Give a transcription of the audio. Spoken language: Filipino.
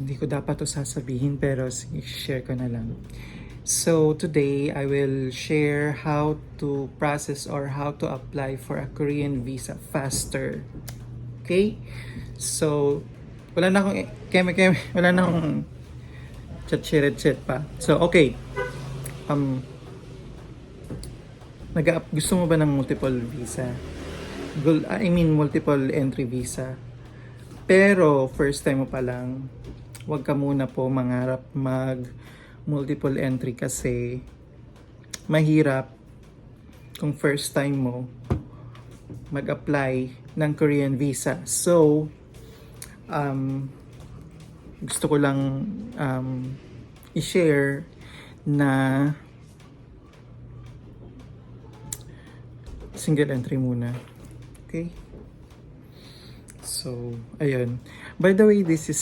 Hindi ko dapat to sasabihin pero share ko na lang. So today I will share how to process or how to apply for a Korean visa faster. Okay? So wala na akong wala na akong chat pa. So okay. Gusto mo ba ng multiple visa? Multiple entry visa. Pero first time mo pa lang, wag ka muna po mangarap mag multiple entry kasi mahirap kung first time mo mag-apply ng Korean visa. So, gusto ko lang i-share na single entry muna. Okay? So, ayun. By the way, this is